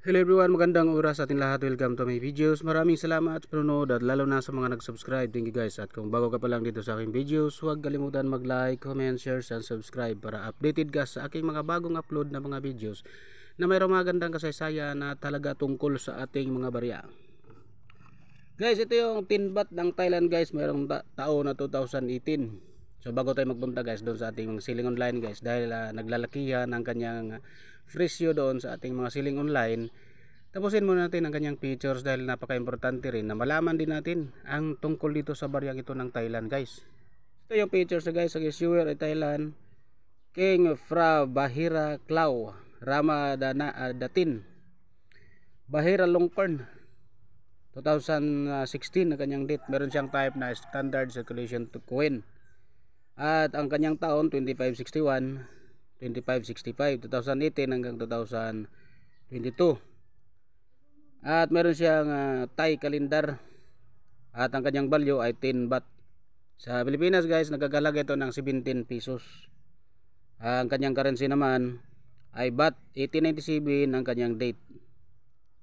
Hello everyone, magandang oras sa ating lahat. Welcome to my videos. Maraming salamat sa panonood at lalo na sa mga nag-subscribe. Thank you guys. At kung bago ka pa lang dito sa aking videos, huwag kalimutan mag-like, comment, share, and subscribe para updated ka sa aking mga bagong upload na mga videos na mayroong magandang kasaysayan na talaga tungkol sa ating mga barya. Guys, ito yung tinbat ng Thailand guys. Mayroong taon na 2018. So bago tayo magpunta guys doon sa ating siling online guys, dahil naglalakihan ang kanyang presyo doon sa ating mga siling online, tapusin muna natin ang kanyang features dahil napaka-importante rin na malaman din natin ang tungkol dito sa baryang ito ng Thailand guys. Ito yung features guys. Ang issuer ay Thailand, King Fra Bahira Clau Rama Datin Bahira Longkorn 2016 na kanyang date. Meron siyang type na standard circulation to coin. At ang kanyang taon 2561, 2565, 2018 hanggang 2022. At meron siyang Thai calendar. At ang kanyang value ay 10 baht. Sa Pilipinas guys, nagkakalaga ito ng 17 pesos. Ang kanyang currency naman ay baht 1897 ang kanyang date.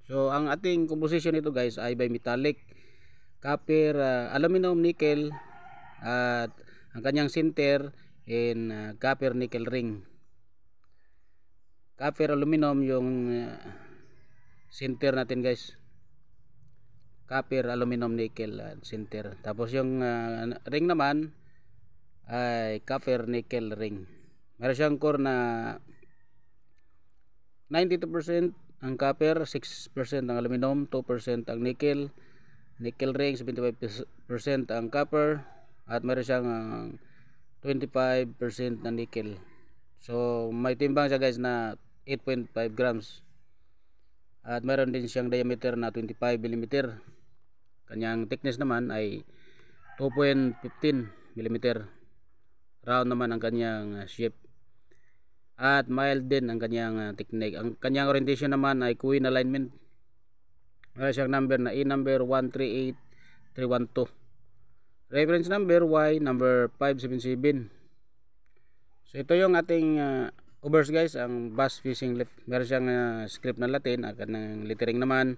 So ang ating composition nito guys ay bimetallic, copper, aluminum, nickel, at ang kanyang center in copper nickel ring. Copper aluminum yung center natin guys. Copper aluminum nickel center. Tapos yung ring naman ay copper nickel ring. Meron siyang core na 92% ang copper, 6% ang aluminum, 2% ang nickel. Nickel ring 75% ang copper, at meron siyang 25% na nickel. So may timbang siya guys na 8.5 grams. At meron din siyang diameter na 25 mm. Kanyang thickness naman ay 2.15 mm. Round naman ang kanyang shape. At mild din ang kanyang technique. Ang kanyang orientation naman ay coin alignment. Meron siyang number na E number 138312. Reference number Y number 577. So ito yung ating overs guys, ang bass fishing lift. Meron siyang script na Latin. At ng lettering naman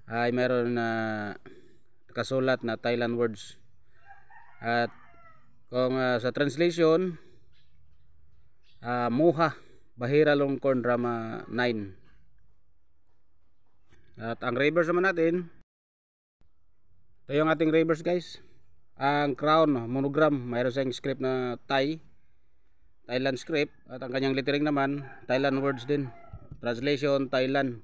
ay meron na nakasulat na Thailand words. At kung sa translation, Moha Bahira Longkorn Rama 9. At ang reverse naman natin, ito yung ating reverse guys. Ang crown monogram, mayroon siyang script na Thailand script. At ang kanyang lettering naman Thailand words din. Translation Thailand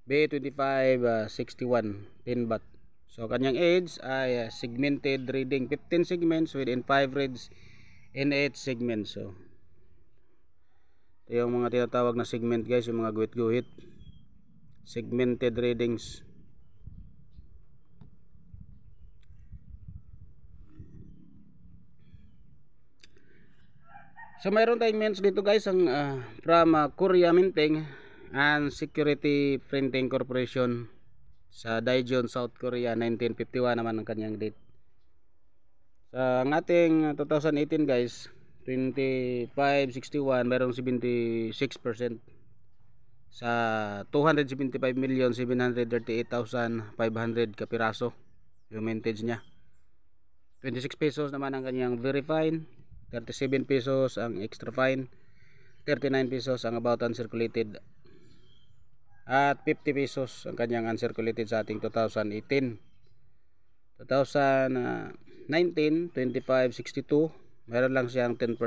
B2561 10 baht. So kanyang edge ay segmented reading, 15 segments within 5 reads in 8 segments. So ito yung mga tinatawag na segment guys, yung mga guhit-guhit, segmented readings. So mayroon tayong mens dito guys, ang from Korea Minting and Security Printing Corporation sa Daejeon, South Korea. 1951 naman ang kanyang date. Sa ang ating 2018 guys, 2561, mayroong 76% sa 275,738,500 kapiraso yung mintage niya. 26 pesos naman ang kanyang very fine, 37 pesos ang extra fine, 39 pesos ang about uncirculated, at 50 pesos ang kanyang uncirculated sa ating 2018. 2019, 2562, meron lang siyang 10%,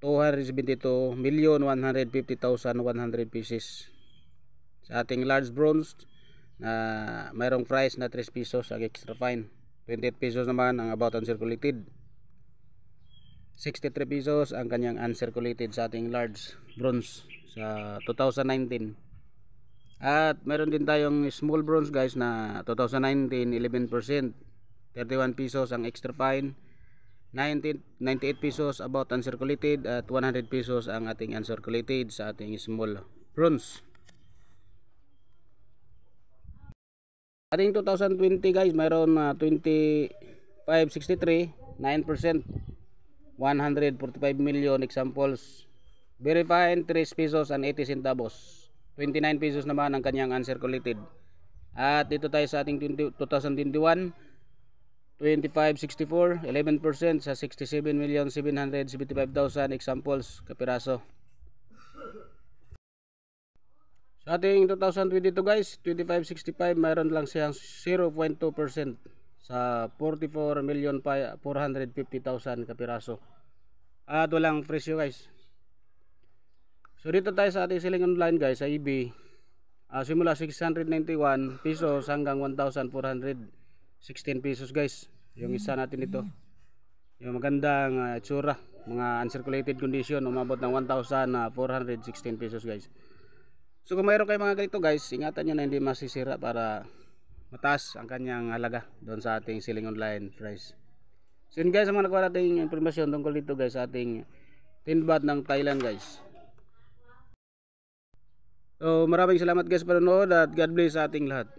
272,150,100 pieces. Sa ating large bronze na mayroong price na 3 pesos ang extra fine, 28 pesos naman ang about uncirculated, 63 pesos ang kanyang uncirculated sa ating large bronze sa 2019. At meron din tayong small bronze guys na 2019, 11%, 31 pesos ang extra fine, 98 pesos about uncirculated, at 100 pesos ang ating uncirculated sa ating small bronze. Ating 2020 guys, mayroon 2563, 9%, 145 million examples. Very fine, 3 pesos and 80 centavos. 29 pesos naman ang kanyang uncirculated. At dito tayo sa ating 2021, 2564, 11% sa 67,775,000 examples kapiraso. Sa ating 2022 guys, 2565, mayroon lang siyang 0.2% sa 44,450,000 kapiraso. At walang presyo guys. So dito tayo sa ating selling online guys sa eBay. Simula 691 pesos hanggang 1,416 pesos guys. Yung isa natin ito. Yung magandang itsura, mga uncirculated condition, umabot ng 1,416 pesos guys. So kung mayroon kayo mga ganito guys, ingatan nyo na hindi masisira para mataas ang kanyang halaga doon sa ating selling online price. So yun guys, ang mga nakuha nating informasyon tungkol dito guys sa ating tin baht ng Thailand guys. So maraming salamat guys sa panonood at God bless sa ating lahat.